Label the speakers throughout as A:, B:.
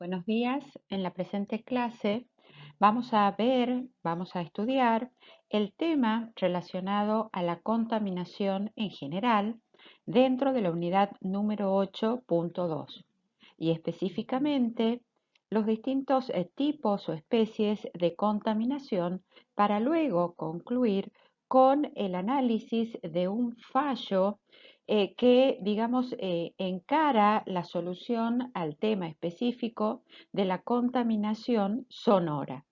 A: Buenos días. En la presente clase vamos a estudiar el tema relacionado a la contaminación en general dentro de la unidad número 8.2 y específicamente los distintos tipos o especies de contaminación para luego concluir con el análisis de un fallo que, digamos, encara la solución al tema específico de la contaminación sonora.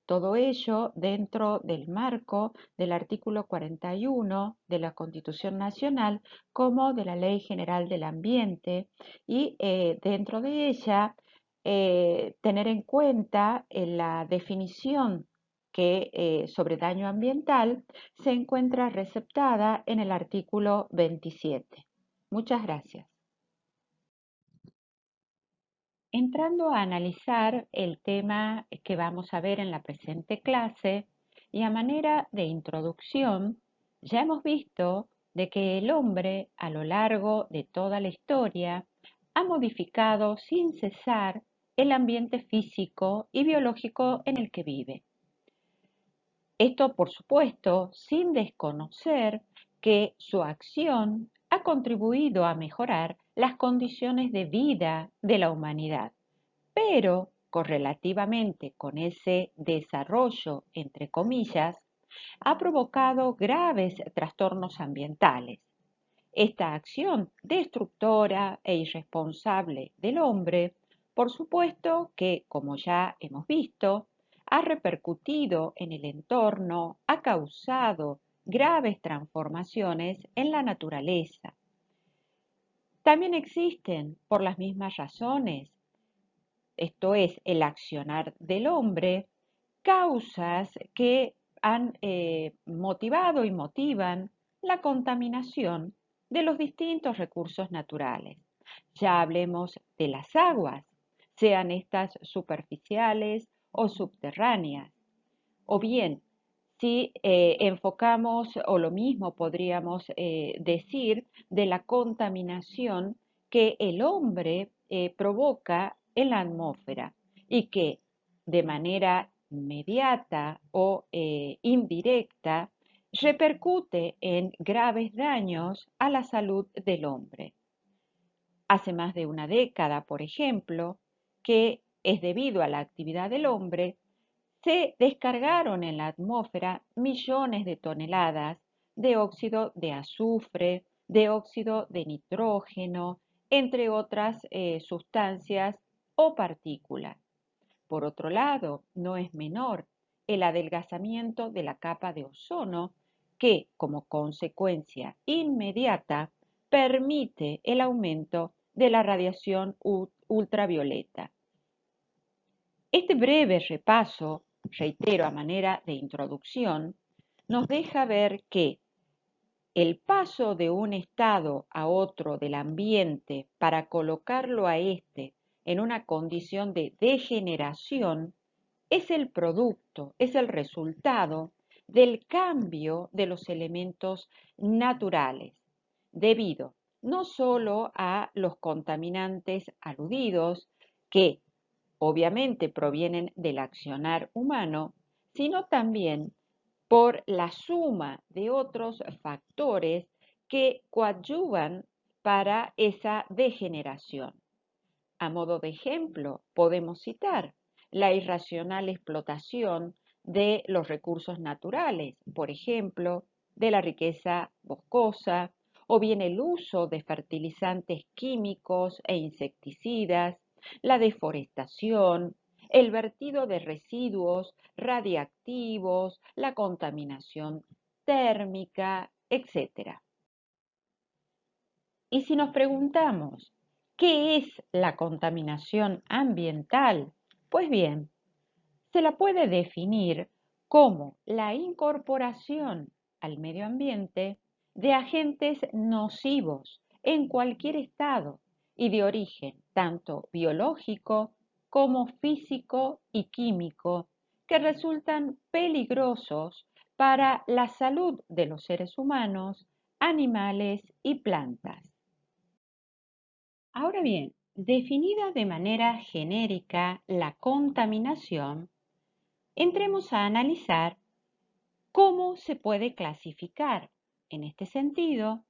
A: Todo ello dentro del marco del artículo 41 de la Constitución Nacional como de la Ley General del Ambiente y dentro de ella tener en cuenta la definición que sobre daño ambiental se encuentra receptada en el artículo 27. Muchas gracias. Entrando a analizar el tema que vamos a ver en la presente clase y a manera de introducción, ya hemos visto de que el hombre a lo largo de toda la historia ha modificado sin cesar el ambiente físico y biológico en el que vive. Esto, por supuesto, sin desconocer que su acción ha contribuido a mejorar las condiciones de vida de la humanidad, pero correlativamente con ese desarrollo, entre comillas, ha provocado graves trastornos ambientales. Esta acción destructora e irresponsable del hombre, por supuesto que, como ya hemos visto, ha repercutido en el entorno, ha causado graves transformaciones en la naturaleza. También existen, por las mismas razones, esto es, el accionar del hombre, causas que han motivado y motivan la contaminación de los distintos recursos naturales. Ya hablemos de las aguas, sean estas superficiales o subterráneas. O bien, si enfocamos, o lo mismo podríamos decir, de la contaminación que el hombre provoca en la atmósfera y que de manera inmediata o indirecta repercute en graves daños a la salud del hombre. Hace más de una década, por ejemplo, que es debido a la actividad del hombre, se descargaron en la atmósfera millones de toneladas de óxido de azufre, de óxido de nitrógeno, entre otras sustancias o partículas. Por otro lado, no es menor el adelgazamiento de la capa de ozono que, como consecuencia inmediata, permite el aumento de la radiación ultravioleta. Este breve repaso, reitero a manera de introducción, nos deja ver que el paso de un estado a otro del ambiente para colocarlo a este en una condición de degeneración es el producto, es el resultado del cambio de los elementos naturales, debido no solo a los contaminantes aludidos, que obviamente provienen del accionar humano, sino también por la suma de otros factores que coadyuvan para esa degeneración. A modo de ejemplo, podemos citar la irracional explotación de los recursos naturales, por ejemplo, de la riqueza boscosa, o bien el uso de fertilizantes químicos e insecticidas, la deforestación, el vertido de residuos radiactivos, la contaminación térmica, etc. Y si nos preguntamos, ¿qué es la contaminación ambiental? Pues bien, se la puede definir como la incorporación al medio ambiente de agentes nocivos en cualquier estado y de origen tanto biológico como físico y químico que resultan peligrosos para la salud de los seres humanos, animales y plantas. Ahora bien, Definida de manera genérica la contaminación, entremos a analizar cómo se puede clasificar. En este sentido,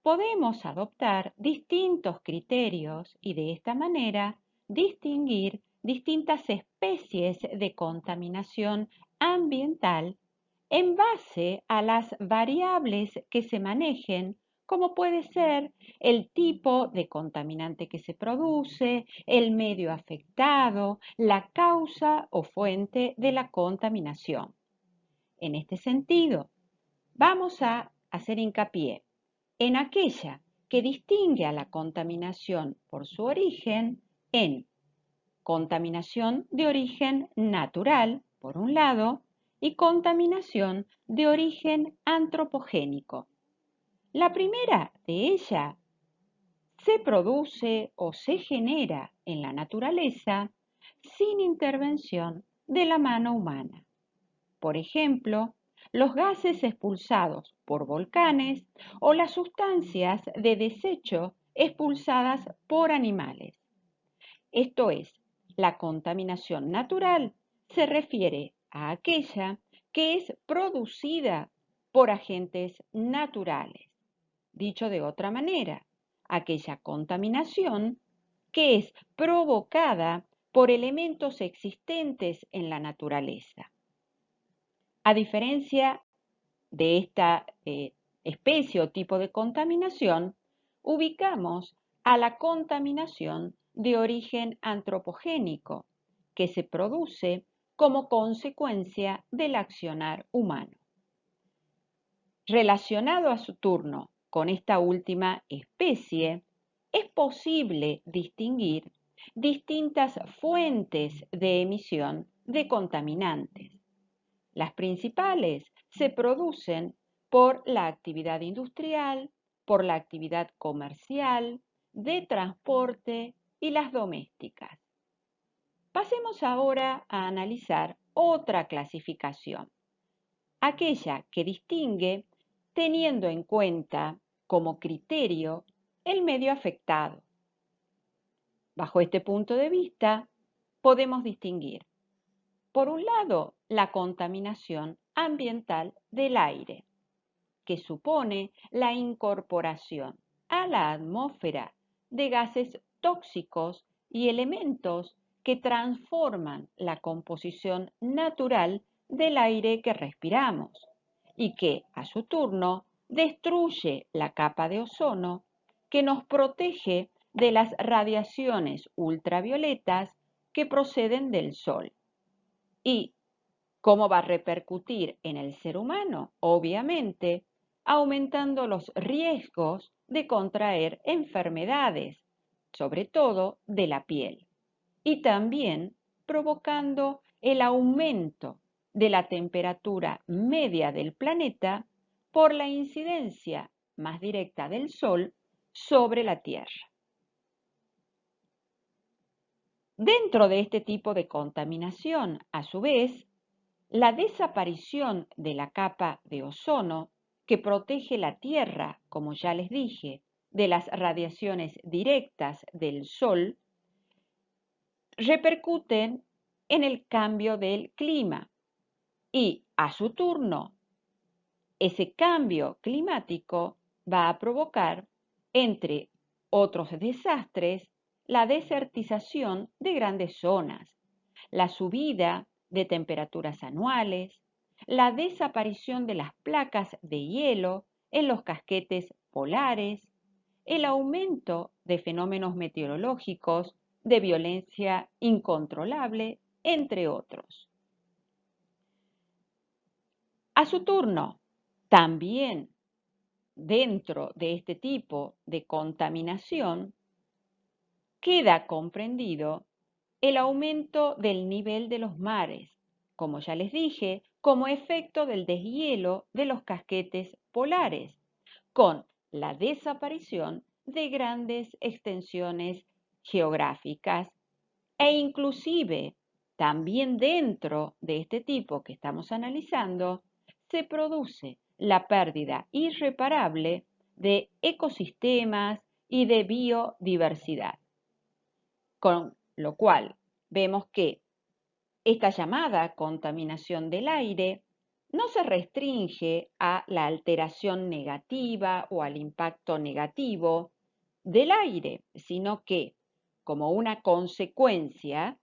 A: podemos adoptar distintos criterios y de esta manera distinguir distintas especies de contaminación ambiental en base a las variables que se manejen, como puede ser el tipo de contaminante que se produce, el medio afectado, la causa o fuente de la contaminación. En este sentido, vamos a hacer hincapié en aquella que distingue a la contaminación por su origen en contaminación de origen natural, por un lado, y contaminación de origen antropogénico. La primera de ellas se produce o se genera en la naturaleza sin intervención de la mano humana. Por ejemplo, los gases expulsados por volcanes o las sustancias de desecho expulsadas por animales. Esto es, la contaminación natural se refiere a aquella que es producida por agentes naturales. Dicho de otra manera, aquella contaminación que es provocada por elementos existentes en la naturaleza. A diferencia de esta especie o tipo de contaminación, ubicamos a la contaminación de origen antropogénico, que se produce como consecuencia del accionar humano. Relacionado a su turno con esta última especie, es posible distinguir distintas fuentes de emisión de contaminantes. Las principales se producen por la actividad industrial, por la actividad comercial, de transporte y las domésticas. Pasemos ahora a analizar otra clasificación, aquella que distingue teniendo en cuenta como criterio el medio afectado. Bajo este punto de vista, podemos distinguir, por un lado, la contaminación ambiental del aire, que supone la incorporación a la atmósfera de gases tóxicos y elementos que transforman la composición natural del aire que respiramos y que, a su turno, destruye la capa de ozono que nos protege de las radiaciones ultravioletas que proceden del Sol. ¿Y cómo va a repercutir en el ser humano? Obviamente, aumentando los riesgos de contraer enfermedades, sobre todo de la piel, y también provocando el aumento de la temperatura media del planeta por la incidencia más directa del Sol sobre la Tierra. Dentro de este tipo de contaminación, a su vez, la desaparición de la capa de ozono que protege la Tierra, como ya les dije, de las radiaciones directas del Sol, repercuten en el cambio del clima y, a su turno, ese cambio climático va a provocar, entre otros desastres, la desertización de grandes zonas, la subida de temperaturas anuales, la desaparición de las placas de hielo en los casquetes polares, el aumento de fenómenos meteorológicos de violencia incontrolable, entre otros. A su turno, también dentro de este tipo de contaminación, queda comprendido el aumento del nivel de los mares, como ya les dije, como efecto del deshielo de los casquetes polares, con la desaparición de grandes extensiones geográficas e inclusive también dentro de este tipo que estamos analizando, se produce la pérdida irreparable de ecosistemas y de biodiversidad. con lo cual vemos que esta llamada contaminación del aire no se restringe a la alteración negativa o al impacto negativo del aire, sino que, como una consecuencia,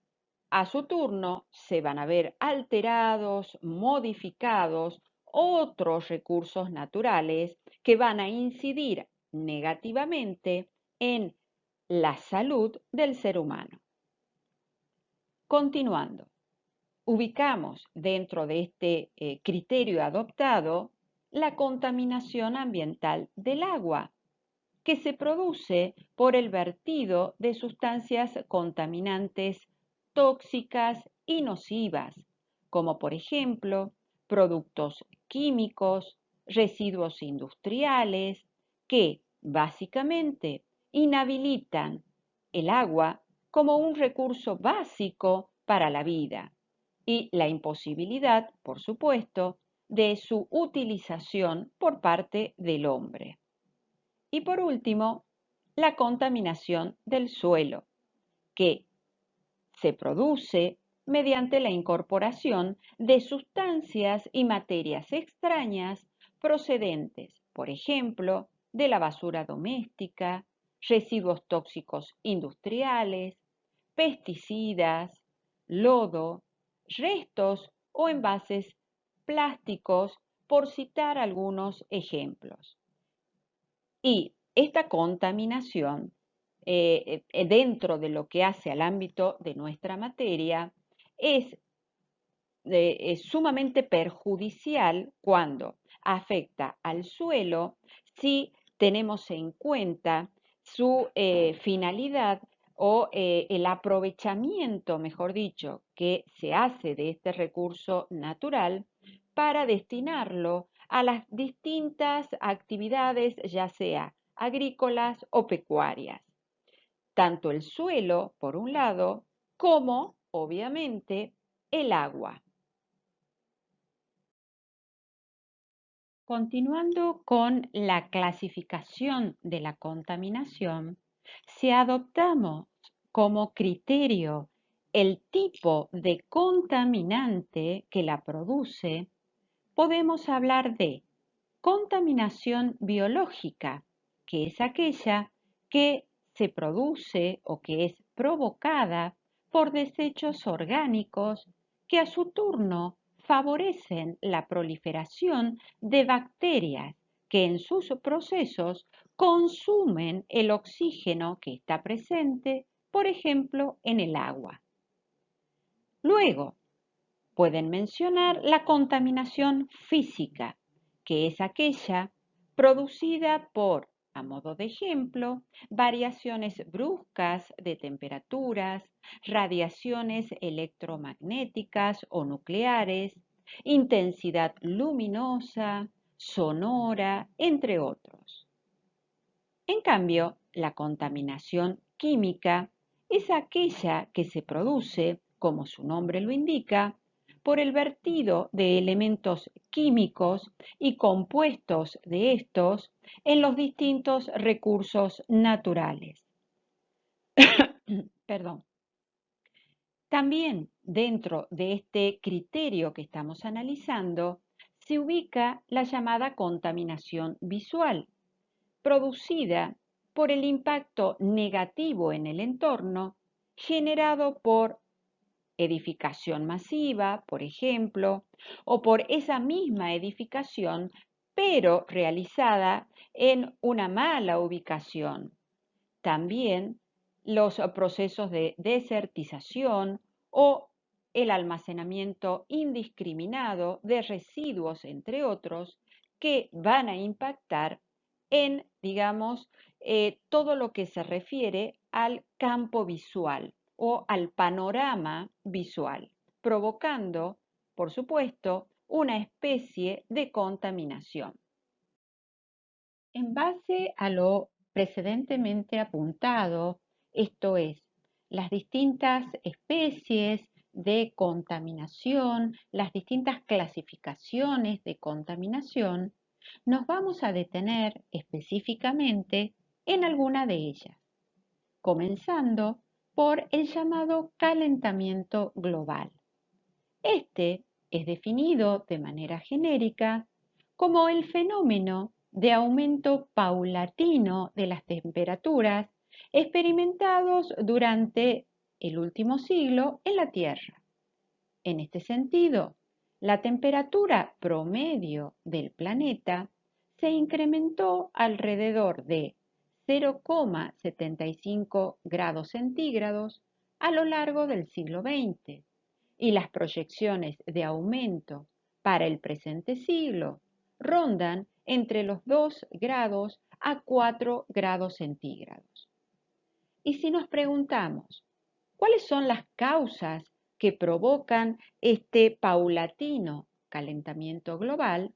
A: a su turno se van a ver alterados, modificados otros recursos naturales que van a incidir negativamente en la salud del ser humano. Continuando, ubicamos dentro de este criterio adoptado la contaminación ambiental del agua, que se produce por el vertido de sustancias contaminantes tóxicas y nocivas, como por ejemplo productos químicos, residuos industriales, que básicamente inhabilitan el agua como un recurso básico para la vida y la imposibilidad, por supuesto, de su utilización por parte del hombre. Y por último, la contaminación del suelo, que se produce mediante la incorporación de sustancias y materias extrañas procedentes, por ejemplo, de la basura doméstica, residuos tóxicos industriales, pesticidas, lodo, restos o envases plásticos, por citar algunos ejemplos. Y esta contaminación, dentro de lo que hace al ámbito de nuestra materia, es sumamente perjudicial cuando afecta al suelo si tenemos en cuenta su finalidad o el aprovechamiento, mejor dicho, que se hace de este recurso natural para destinarlo a las distintas actividades, ya sea agrícolas o pecuarias. Tanto el suelo, por un lado, como, obviamente, el agua. Continuando con la clasificación de la contaminación, si adoptamos como criterio el tipo de contaminante que la produce, podemos hablar de contaminación biológica, que es aquella que se produce o que es provocada por desechos orgánicos que a su turno favorecen la proliferación de bacterias que en sus procesos consumen el oxígeno que está presente, por ejemplo, en el agua. Luego, pueden mencionar la contaminación física, que es aquella producida por, a modo de ejemplo, variaciones bruscas de temperaturas, radiaciones electromagnéticas o nucleares, intensidad luminosa, sonora, entre otros. En cambio, la contaminación química es aquella que se produce, como su nombre lo indica, por el vertido de elementos químicos y compuestos de estos en los distintos recursos naturales. Perdón. También dentro de este criterio que estamos analizando se ubica la llamada contaminación visual, producida por el impacto negativo en el entorno generado por edificación masiva, por ejemplo, o por esa misma edificación, pero realizada en una mala ubicación. También los procesos de desertización o el almacenamiento indiscriminado de residuos, entre otros, que van a impactar en, digamos, todo lo que se refiere al campo visual o al panorama visual, provocando, por supuesto, una especie de contaminación. En base a lo precedentemente apuntado, esto es, las distintas especies de contaminación, las distintas clasificaciones de contaminación, nos vamos a detener específicamente en alguna de ellas, comenzando por el llamado calentamiento global. Este es definido de manera genérica como el fenómeno de aumento paulatino de las temperaturas experimentados durante el último siglo en la Tierra. En este sentido, la temperatura promedio del planeta se incrementó alrededor de 0,75 grados centígrados a lo largo del siglo XX y las proyecciones de aumento para el presente siglo rondan entre los 2 grados a 4 grados centígrados. Y si nos preguntamos, ¿cuáles son las causas que provocan este paulatino calentamiento global?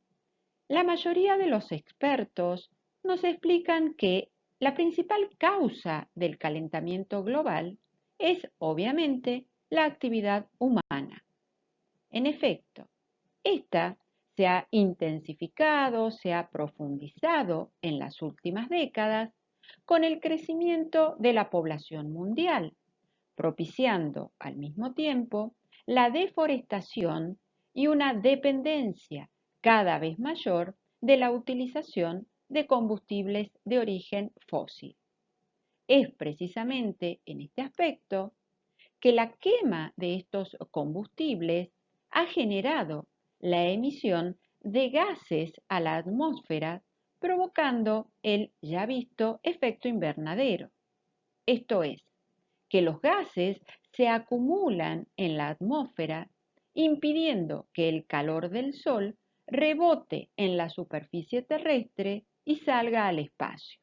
A: La mayoría de los expertos nos explican que la principal causa del calentamiento global es obviamente la actividad humana. En efecto, esta se ha intensificado, se ha profundizado en las últimas décadas con el crecimiento de la población mundial, propiciando al mismo tiempo la deforestación y una dependencia cada vez mayor de la utilización de combustibles de origen fósil. Es precisamente en este aspecto que la quema de estos combustibles ha generado la emisión de gases a la atmósfera, provocando el ya visto efecto invernadero. Esto es, que los gases se acumulan en la atmósfera, impidiendo que el calor del Sol rebote en la superficie terrestre y salga al espacio.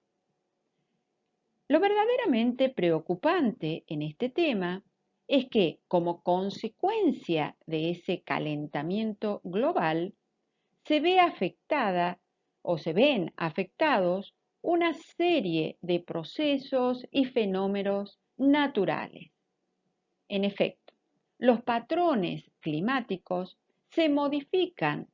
A: Lo verdaderamente preocupante en este tema es que, como consecuencia de ese calentamiento global, se ve afectada o se ven afectados una serie de procesos y fenómenos naturales. En efecto, los patrones climáticos se modifican,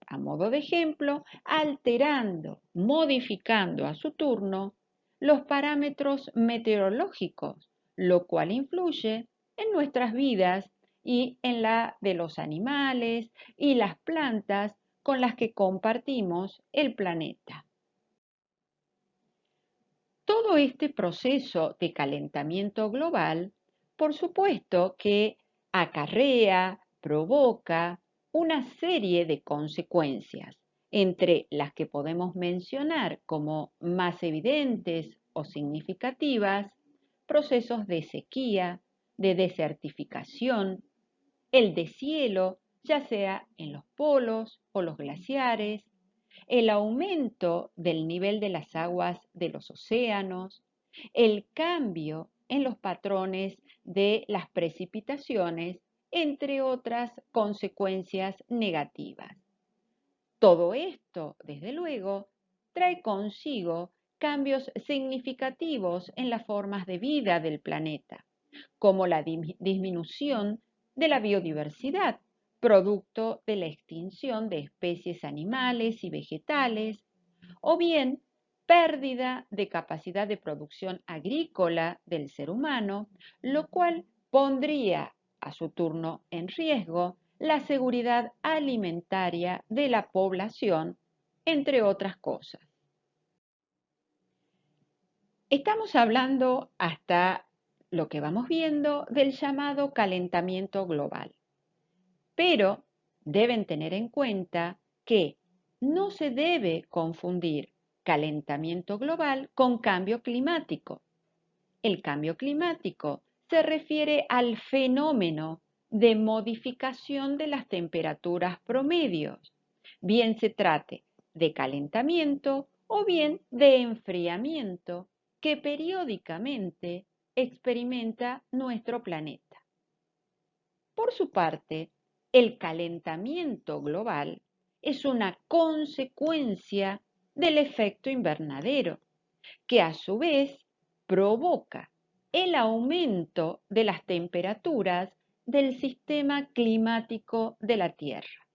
A: a modo de ejemplo, alterando, modificando a su turno los parámetros meteorológicos, lo cual influye en nuestras vidas y en la de los animales y las plantas con las que compartimos el planeta. Todo este proceso de calentamiento global, por supuesto que acarrea, provoca una serie de consecuencias, entre las que podemos mencionar como más evidentes o significativas, procesos de sequía, de desertificación, el deshielo, ya sea en los polos o los glaciares, el aumento del nivel de las aguas de los océanos, el cambio en los patrones de las precipitaciones, entre otras consecuencias negativas. Todo esto, desde luego, trae consigo cambios significativos en las formas de vida del planeta, como la disminución de la biodiversidad, producto de la extinción de especies animales y vegetales, o bien pérdida de capacidad de producción agrícola del ser humano, lo cual pondría a su turno en riesgo la seguridad alimentaria de la población, entre otras cosas. Estamos hablando hasta lo que vamos viendo del llamado calentamiento global, pero deben tener en cuenta que no se debe confundir calentamiento global con cambio climático. El cambio climático se refiere al fenómeno de modificación de las temperaturas promedios, bien se trate de calentamiento o bien de enfriamiento que periódicamente experimenta nuestro planeta. Por su parte, el calentamiento global es una consecuencia del efecto invernadero, que a su vez provoca el aumento de las temperaturas del sistema climático de la Tierra.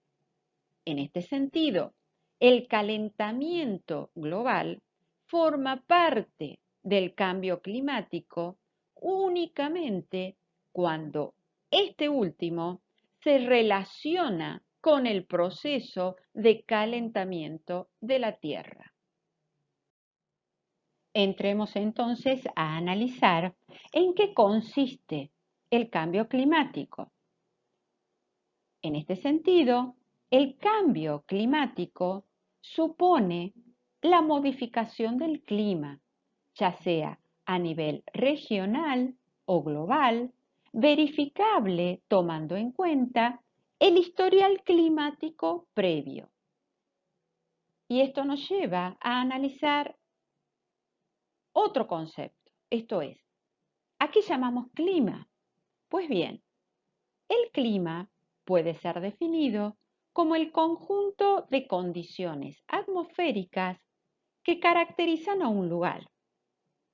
A: En este sentido, el calentamiento global forma parte del cambio climático únicamente cuando este último se relaciona con el proceso de calentamiento de la Tierra. Entremos entonces a analizar en qué consiste el cambio climático. En este sentido, el cambio climático supone la modificación del clima, ya sea a nivel regional o global, verificable tomando en cuenta el historial climático previo. Y esto nos lleva a analizar otro concepto, esto es, ¿a qué llamamos clima? Pues bien, el clima puede ser definido como el conjunto de condiciones atmosféricas que caracterizan a un lugar.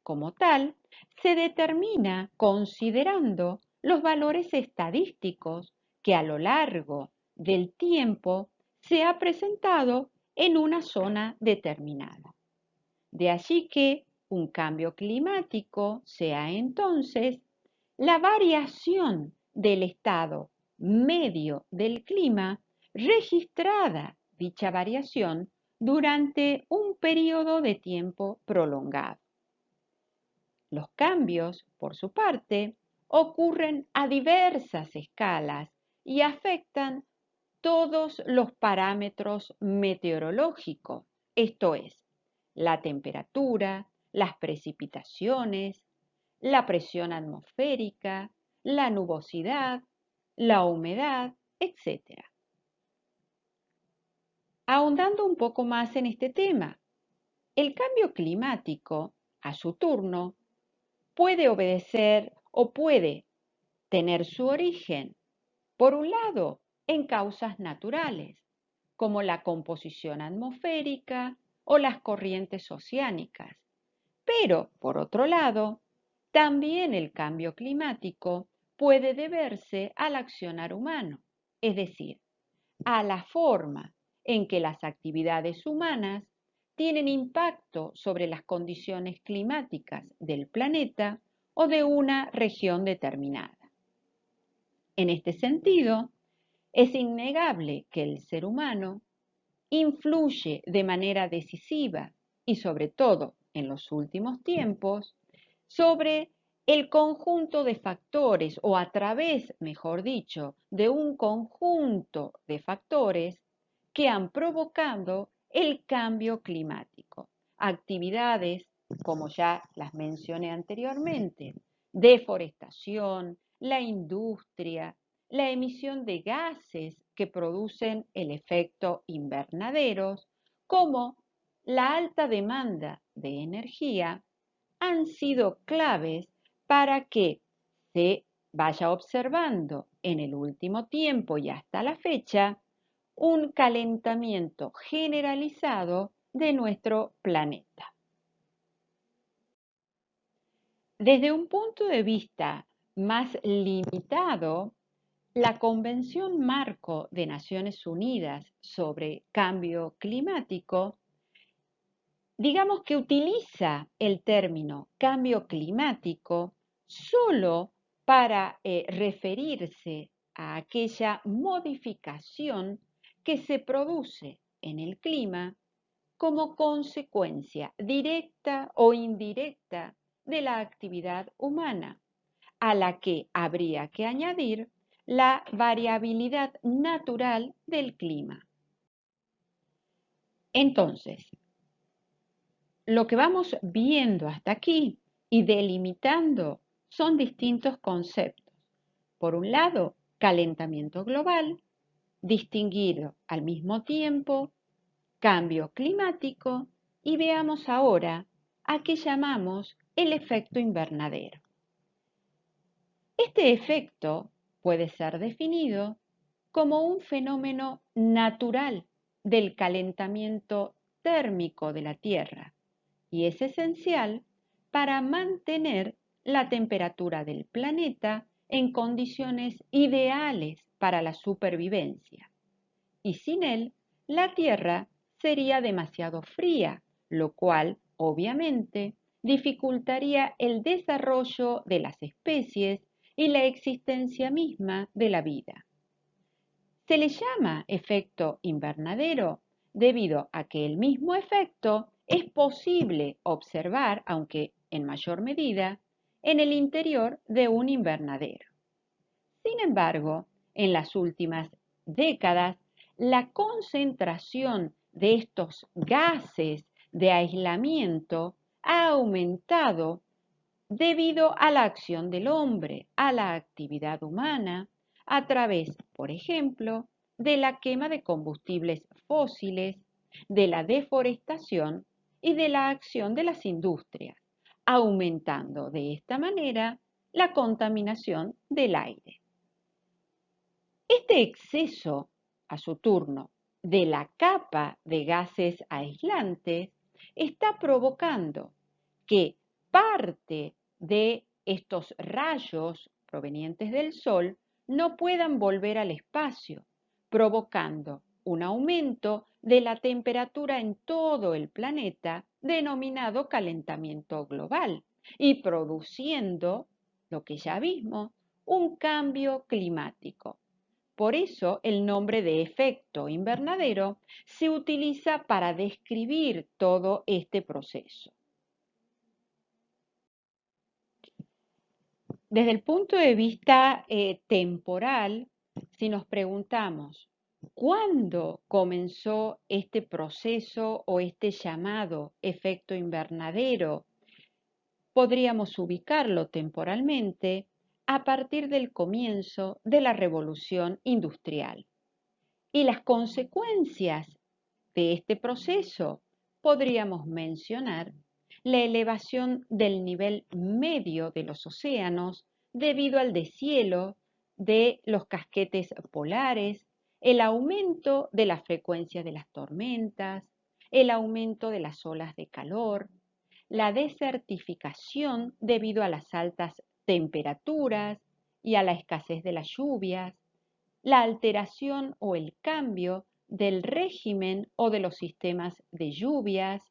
A: Como tal, se determina considerando los valores estadísticos que a lo largo del tiempo se ha presentado en una zona determinada. De allí que un cambio climático sea entonces la variación del estado medio del clima registrada dicha variación durante un periodo de tiempo prolongado. Los cambios, por su parte, ocurren a diversas escalas y afectan todos los parámetros meteorológicos, esto es, la temperatura, las precipitaciones, la presión atmosférica, la nubosidad, la humedad, etc. Ahondando un poco más en este tema, el cambio climático, a su turno, puede obedecer o puede tener su origen, por un lado, en causas naturales, como la composición atmosférica o las corrientes oceánicas. Pero, por otro lado, también el cambio climático puede deberse al accionar humano, es decir, a la forma en que las actividades humanas tienen impacto sobre las condiciones climáticas del planeta o de una región determinada. En este sentido, es innegable que el ser humano influye de manera decisiva y sobre todo en los últimos tiempos sobre el conjunto de factores o a través, mejor dicho, de un conjunto de factores que han provocado el cambio climático. Actividades, como ya las mencioné anteriormente, deforestación, la industria, la emisión de gases que producen el efecto invernadero, como la alta demanda de energía, han sido claves para que se vaya observando en el último tiempo y hasta la fecha un calentamiento generalizado de nuestro planeta. Desde un punto de vista más limitado, la Convención Marco de Naciones Unidas sobre Cambio Climático, digamos que utiliza el término cambio climático solo para referirse a aquella modificación que se produce en el clima como consecuencia directa o indirecta de la actividad humana, a la que habría que añadir la variabilidad natural del clima. Entonces, lo que vamos viendo hasta aquí y delimitando son distintos conceptos. Por un lado, calentamiento global, distinguido al mismo tiempo, cambio climático, y veamos ahora a qué llamamos el efecto invernadero. Este efecto puede ser definido como un fenómeno natural del calentamiento térmico de la Tierra y es esencial para mantener la temperatura del planeta en condiciones ideales para la supervivencia. Y sin él, la Tierra sería demasiado fría, lo cual, obviamente, dificultaría el desarrollo de las especies y la existencia misma de la vida. Se le llama efecto invernadero debido a que el mismo efecto es posible observar, aunque en mayor medida, en el interior de un invernadero. Sin embargo, en las últimas décadas, la concentración de estos gases de aislamiento ha aumentado debido a la acción del hombre, a la actividad humana, a través, por ejemplo, de la quema de combustibles fósiles, de la deforestación y de la acción de las industrias, aumentando de esta manera la contaminación del aire. Este exceso, a su turno, de la capa de gases aislantes está provocando que parte de estos rayos provenientes del Sol no puedan volver al espacio, provocando un aumento de la temperatura en todo el planeta denominado calentamiento global y produciendo, lo que ya vimos, un cambio climático. Por eso el nombre de efecto invernadero se utiliza para describir todo este proceso. Desde el punto de vista temporal, si nos preguntamos cuándo comenzó este proceso o este llamado efecto invernadero, podríamos ubicarlo temporalmente a partir del comienzo de la Revolución Industrial. Y las consecuencias de este proceso podríamos mencionar la elevación del nivel medio de los océanos debido al deshielo de los casquetes polares, el aumento de la frecuencia de las tormentas, el aumento de las olas de calor, la desertificación debido a las altas temperaturas y a la escasez de las lluvias, la alteración o el cambio del régimen o de los sistemas de lluvias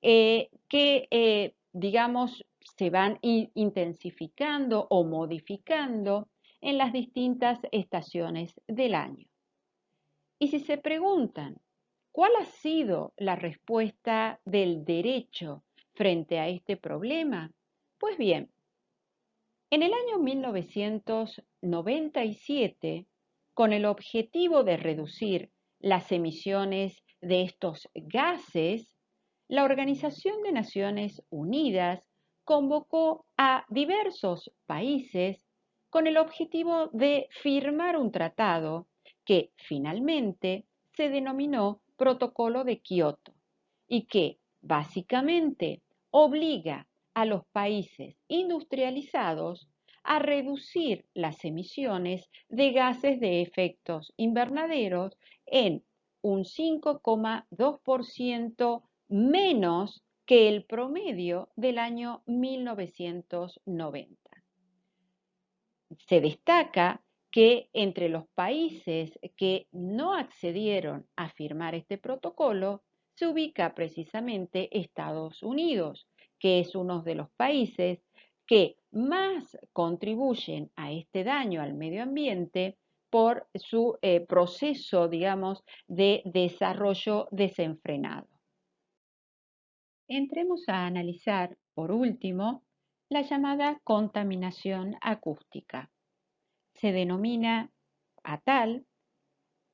A: que, digamos, se van intensificando o modificando en las distintas estaciones del año. Y si se preguntan, ¿cuál ha sido la respuesta del derecho frente a este problema? Pues bien, en el año 1997, con el objetivo de reducir las emisiones de estos gases, la Organización de Naciones Unidas convocó a diversos países con el objetivo de firmar un tratado que finalmente se denominó Protocolo de Kioto y que básicamente obliga a los países industrializados a reducir las emisiones de gases de efectos invernaderos en un 5,2% menos que el promedio del año 1990. Se destaca que entre los países que no accedieron a firmar este protocolo se ubica precisamente Estados Unidos, que es uno de los países que más contribuyen a este daño al medio ambiente por su proceso, digamos, de desarrollo desenfrenado. Entremos a analizar, por último, la llamada contaminación acústica. Se denomina a tal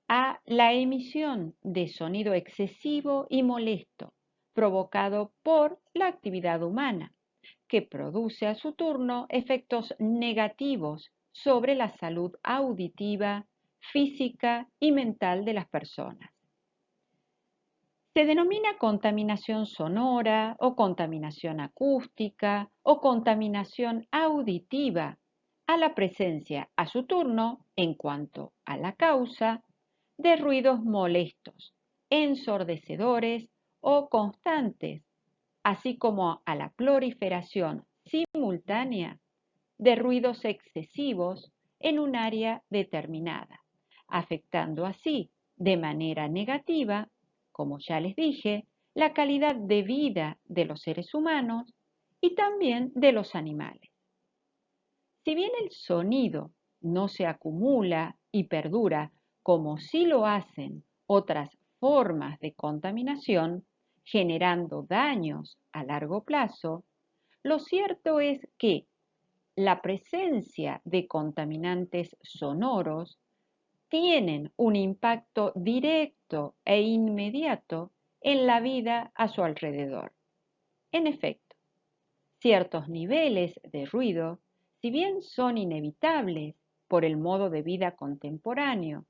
A: a la emisión de sonido excesivo y molesto provocado por la actividad humana, que produce a su turno efectos negativos sobre la salud auditiva, física y mental de las personas. Se denomina contaminación sonora o contaminación acústica o contaminación auditiva a la presencia a su turno, en cuanto a la causa, de ruidos molestos, ensordecedores o constantes, así como a la proliferación simultánea de ruidos excesivos en un área determinada, afectando así de manera negativa, como ya les dije, la calidad de vida de los seres humanos y también de los animales. Si bien el sonido no se acumula y perdura como sí lo hacen otras formas de contaminación, generando daños a largo plazo, lo cierto es que la presencia de contaminantes sonoros tienen un impacto directo e inmediato en la vida a su alrededor. En efecto, ciertos niveles de ruido, si bien son inevitables por el modo de vida contemporáneo,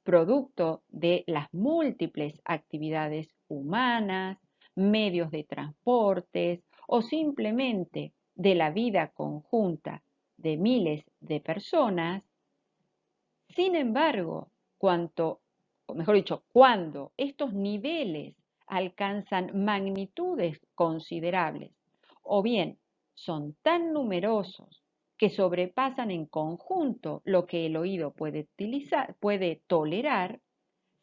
A: producto de las múltiples actividades humanas, medios de transportes o simplemente de la vida conjunta de miles de personas, sin embargo, cuando estos niveles alcanzan magnitudes considerables o bien son tan numerosos que sobrepasan en conjunto lo que el oído puede tolerar,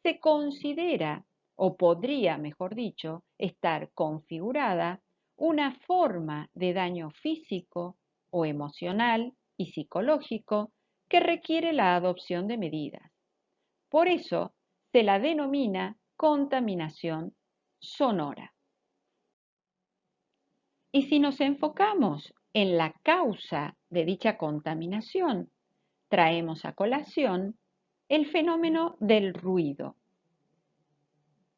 A: se considera, o podría, mejor dicho, estar configurada una forma de daño físico o emocional y psicológico que requiere la adopción de medidas. Por eso se la denomina contaminación sonora. Y si nos enfocamos en la causa de dicha contaminación, traemos a colación el fenómeno del ruido.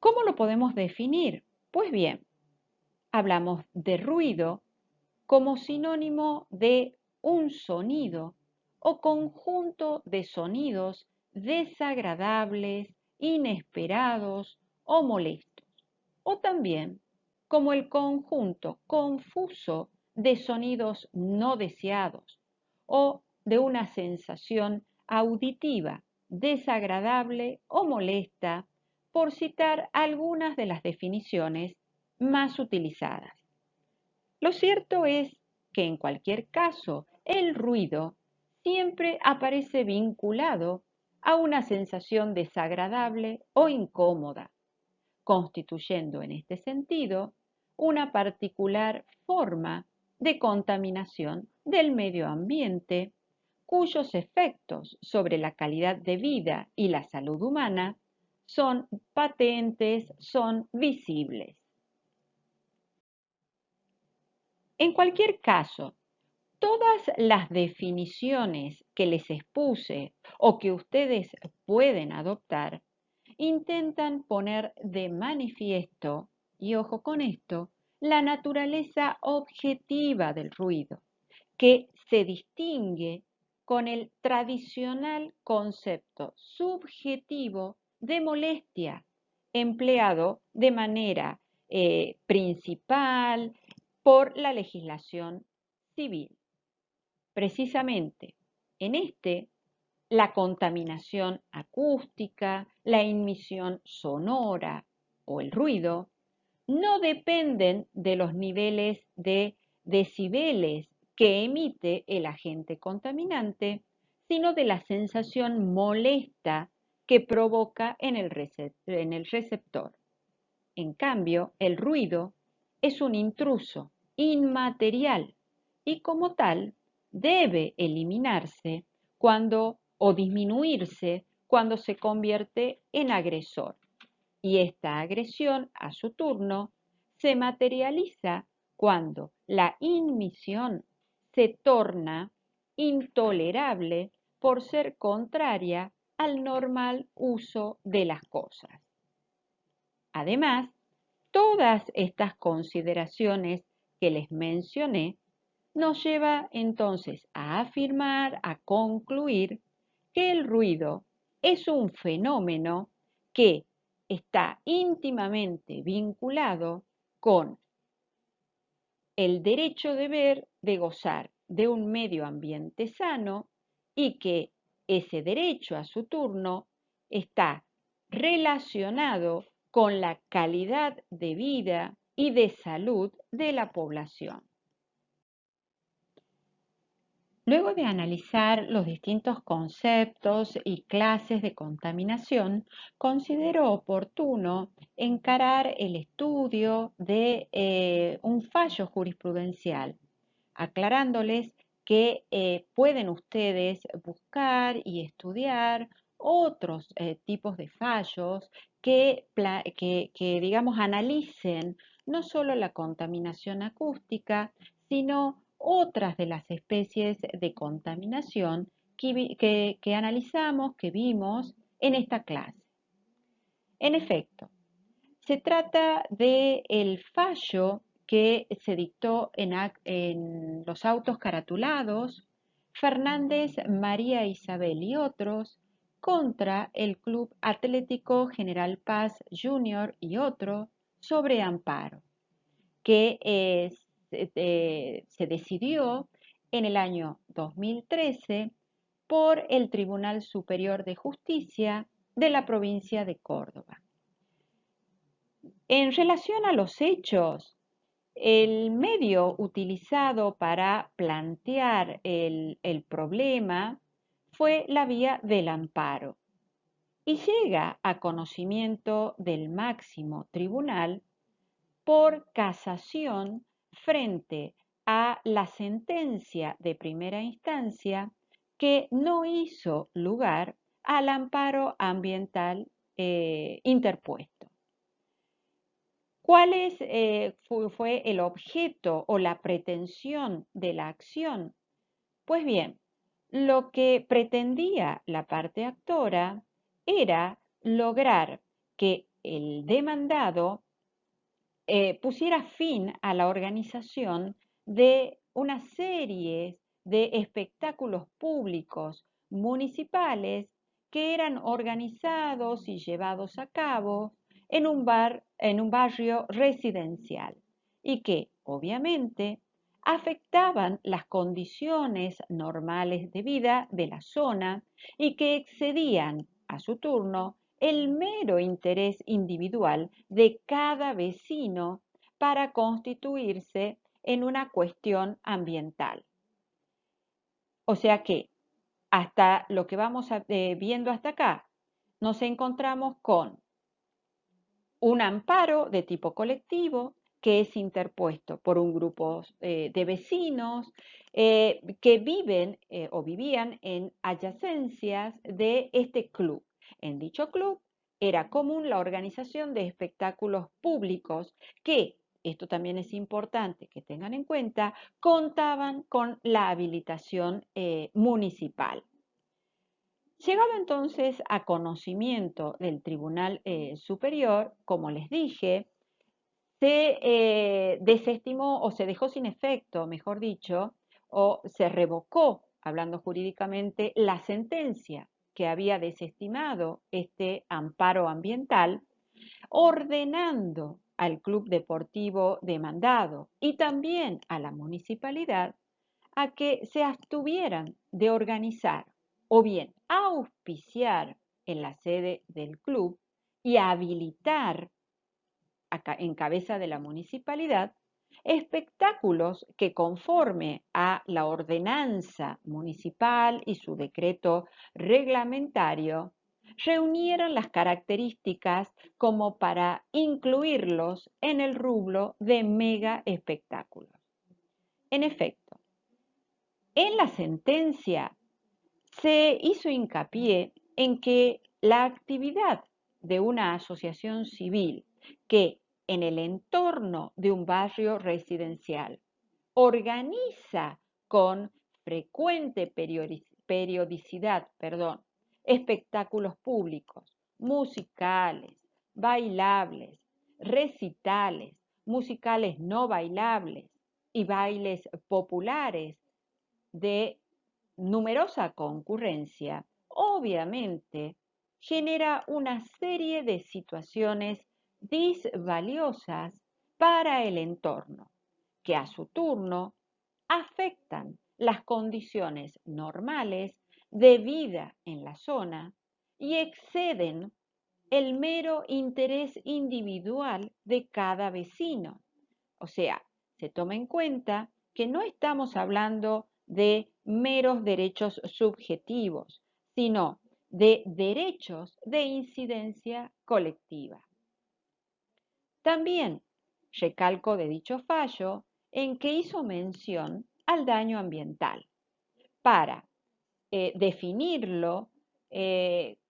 A: ¿Cómo lo podemos definir? Pues bien, hablamos de ruido como sinónimo de un sonido o conjunto de sonidos desagradables, inesperados o molestos, o también como el conjunto confuso de sonidos no deseados o de una sensación auditiva desagradable o molesta, por citar algunas de las definiciones más utilizadas. Lo cierto es que en cualquier caso, el ruido siempre aparece vinculado a una sensación desagradable o incómoda, constituyendo en este sentido una particular forma de contaminación del medio ambiente, cuyos efectos sobre la calidad de vida y la salud humana son patentes, son visibles. En cualquier caso, todas las definiciones que les expuse o que ustedes pueden adoptar intentan poner de manifiesto, y ojo con esto, la naturaleza objetiva del ruido, que se distingue con el tradicional concepto subjetivo de molestia, empleado de manera principal por la legislación civil. Precisamente en la contaminación acústica, la emisión sonora o el ruido no dependen de los niveles de decibeles que emite el agente contaminante, sino de la sensación molesta que provoca en el receptor. En cambio, el ruido es un intruso inmaterial y como tal debe eliminarse o disminuirse cuando se convierte en agresor. Y esta agresión, a su turno, se materializa cuando la inmisión se torna intolerable por ser contraria al normal uso de las cosas. Además, todas estas consideraciones que les mencioné nos lleva entonces a afirmar, a concluir que el ruido es un fenómeno que está íntimamente vinculado con el derecho de gozar de un medio ambiente sano y que ese derecho a su turno está relacionado con la calidad de vida y de salud de la población. Luego de analizar los distintos conceptos y clases de contaminación, considero oportuno encarar el estudio de un fallo jurisprudencial, aclarándoles que pueden ustedes buscar y estudiar otros tipos de fallos que, digamos, analicen no solo la contaminación acústica, sino otras de las especies de contaminación que analizamos, que vimos en esta clase. En efecto, se trata del fallo que se dictó en los autos caratulados Fernández, María Isabel y otros contra el Club Atlético General Paz Junior y otro sobre amparo, que se decidió en el año 2013 por el Tribunal Superior de Justicia de la provincia de Córdoba. En relación a los hechos, el medio utilizado para plantear el problema fue la vía del amparo y llega a conocimiento del máximo tribunal por casación frente a la sentencia de primera instancia que no hizo lugar al amparo ambiental interpuesto. ¿Cuál fue el objeto o la pretensión de la acción? Pues bien, lo que pretendía la parte actora era lograr que el demandado pusiera fin a la organización de una serie de espectáculos públicos municipales que eran organizados y llevados a cabo en un barrio residencial y que, obviamente, afectaban las condiciones normales de vida de la zona y que excedían, a su turno, el mero interés individual de cada vecino para constituirse en una cuestión ambiental. O sea que hasta lo que vamos viendo hasta acá, nos encontramos con un amparo de tipo colectivo que es interpuesto por un grupo de vecinos que viven o vivían en adyacencias de este club. En dicho club era común la organización de espectáculos públicos que, esto también es importante que tengan en cuenta, contaban con la habilitación municipal. Llegado entonces a conocimiento del Tribunal Superior, como les dije, se desestimó o se dejó sin efecto, mejor dicho, o se revocó, hablando jurídicamente, la sentencia que había desestimado este amparo ambiental, ordenando al club deportivo demandado y también a la municipalidad a que se abstuvieran de organizar o bien auspiciar en la sede del club y habilitar en cabeza de la municipalidad espectáculos que conforme a la ordenanza municipal y su decreto reglamentario reunieran las características como para incluirlos en el rubro de mega espectáculos. En efecto, en la sentencia se hizo hincapié en que la actividad de una asociación civil que en el entorno de un barrio residencial organiza con frecuente periodicidad, espectáculos públicos, musicales, bailables, recitales, musicales no bailables y bailes populares de numerosa concurrencia, obviamente genera una serie de situaciones disvaliosas para el entorno, que a su turno afectan las condiciones normales de vida en la zona y exceden el mero interés individual de cada vecino. O sea, se toma en cuenta que no estamos hablando de meros derechos subjetivos, sino de derechos de incidencia colectiva. También recalco de dicho fallo en que hizo mención al daño ambiental para definirlo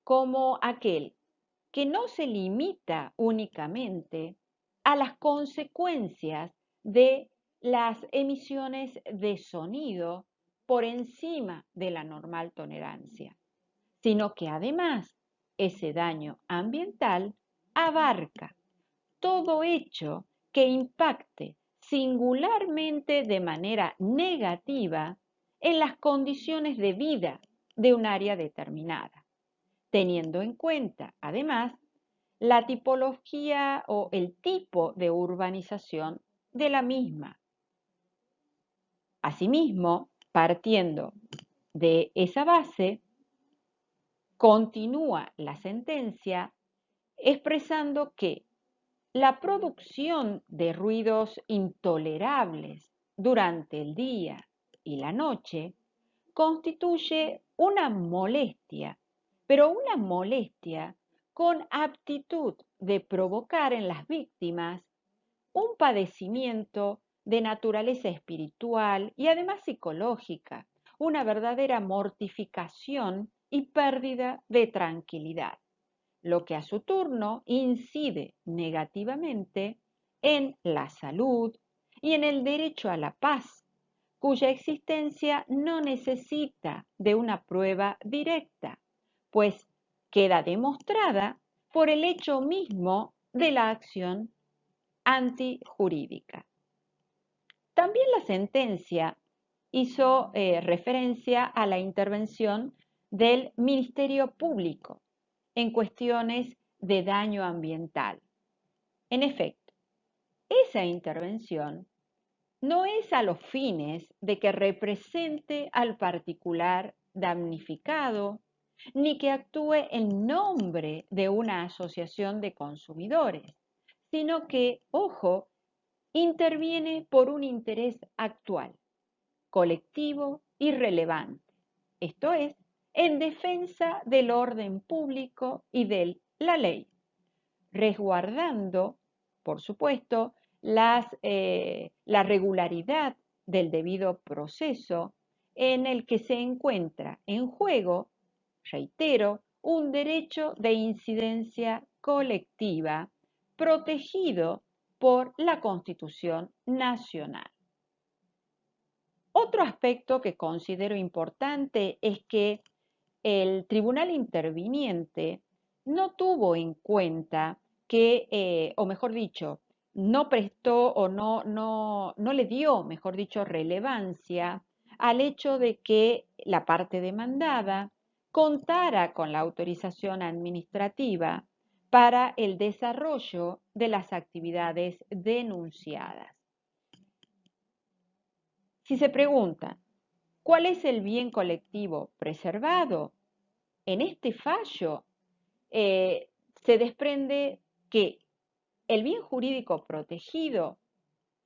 A: como aquel que no se limita únicamente a las consecuencias de las emisiones de sonido por encima de la normal tolerancia, sino que además ese daño ambiental abarca todo hecho que impacte singularmente de manera negativa en las condiciones de vida de un área determinada, teniendo en cuenta, además, la tipología o el tipo de urbanización de la misma. Asimismo, partiendo de esa base, continúa la sentencia expresando que la producción de ruidos intolerables durante el día y la noche constituye una molestia, pero una molestia con aptitud de provocar en las víctimas un padecimiento de naturaleza espiritual y además psicológica, una verdadera mortificación y pérdida de tranquilidad, lo que a su turno incide negativamente en la salud y en el derecho a la paz, cuya existencia no necesita de una prueba directa, pues queda demostrada por el hecho mismo de la acción antijurídica. También la sentencia hizo referencia a la intervención del Ministerio Público en cuestiones de daño ambiental. En efecto, esa intervención no es a los fines de que represente al particular damnificado, ni que actúe en nombre de una asociación de consumidores, sino que, ojo, interviene por un interés actual, colectivo y relevante, esto es, en defensa del orden público y de la ley, resguardando, por supuesto, la regularidad del debido proceso en el que se encuentra en juego, reitero, un derecho de incidencia colectiva protegido por la Constitución Nacional. Otro aspecto que considero importante es que el tribunal interviniente no tuvo en cuenta que, o mejor dicho, no prestó o no le dio, mejor dicho, relevancia al hecho de que la parte demandada contara con la autorización administrativa para el desarrollo de las actividades denunciadas. Si se pregunta, ¿cuál es el bien colectivo preservado? En este fallo se desprende que el bien jurídico protegido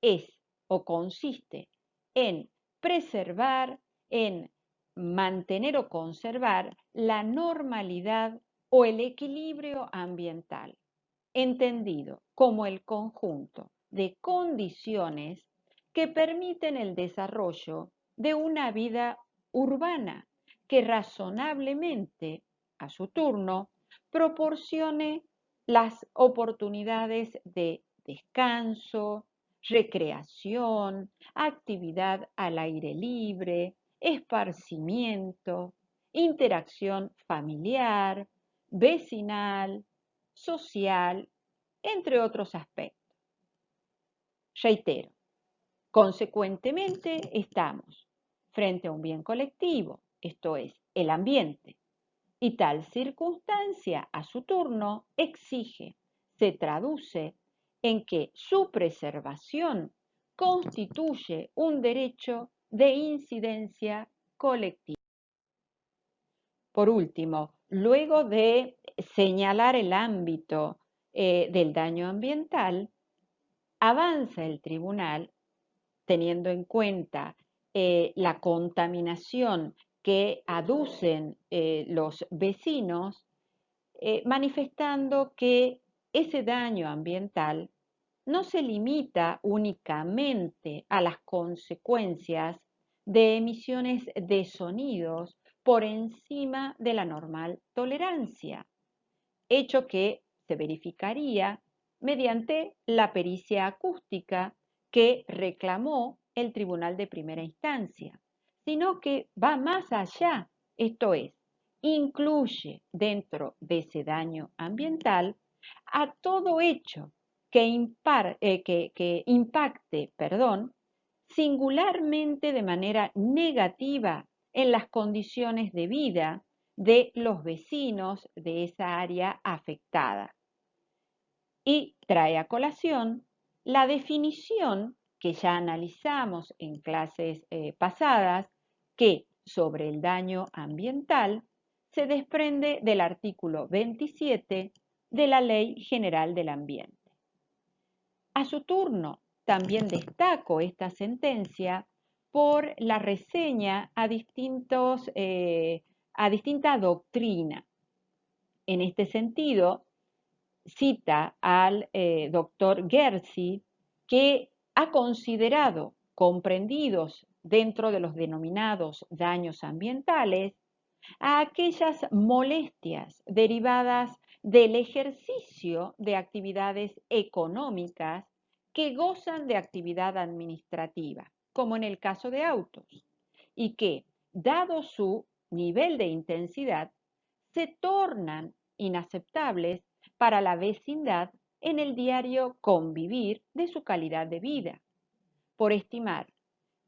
A: es o consiste en preservar, en mantener o conservar la normalidad o el equilibrio ambiental, entendido como el conjunto de condiciones que permiten el desarrollo de una vida urbana que razonablemente, a su turno, proporcione las oportunidades de descanso, recreación, actividad al aire libre, esparcimiento, interacción familiar, vecinal, social, entre otros aspectos. Reitero, consecuentemente estamos frente a un bien colectivo, esto es, el ambiente, y tal circunstancia a su turno exige, se traduce en que su preservación constituye un derecho de incidencia colectiva. Por último, luego de señalar el ámbito del daño ambiental, avanza el tribunal, teniendo en cuenta la contaminación que aducen los vecinos, manifestando que ese daño ambiental no se limita únicamente a las consecuencias de emisiones de sonidos por encima de la normal tolerancia, hecho que se verificaría mediante la pericia acústica que reclamó el Tribunal de Primera Instancia, sino que va más allá, esto es, incluye dentro de ese daño ambiental a todo hecho que impacte, singularmente de manera negativa en las condiciones de vida de los vecinos de esa área afectada. Y trae a colación la definición que ya analizamos en clases pasadas, que sobre el daño ambiental se desprende del artículo 27 de la Ley General del Ambiente. A su turno, también destaco esta sentencia por la reseña a distinta doctrina. En este sentido, cita al doctor Gersi, que ha considerado comprendidos dentro de los denominados daños ambientales a aquellas molestias derivadas del ejercicio de actividades económicas que gozan de actividad administrativa, como en el caso de autos, y que, dado su nivel de intensidad, se tornan inaceptables para la vecindad en el diario convivir de su calidad de vida, por estimar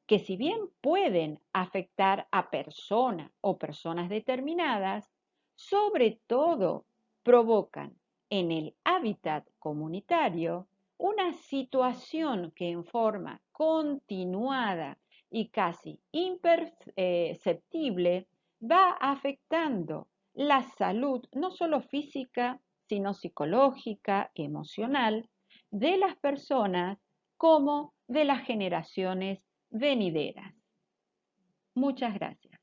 A: que si bien pueden afectar a persona o personas determinadas, sobre todo provocan en el hábitat comunitario una situación que en forma continuada y casi imperceptible va afectando la salud no solo física, sino psicológica, emocional, de las personas como de las generaciones venideras. Muchas gracias.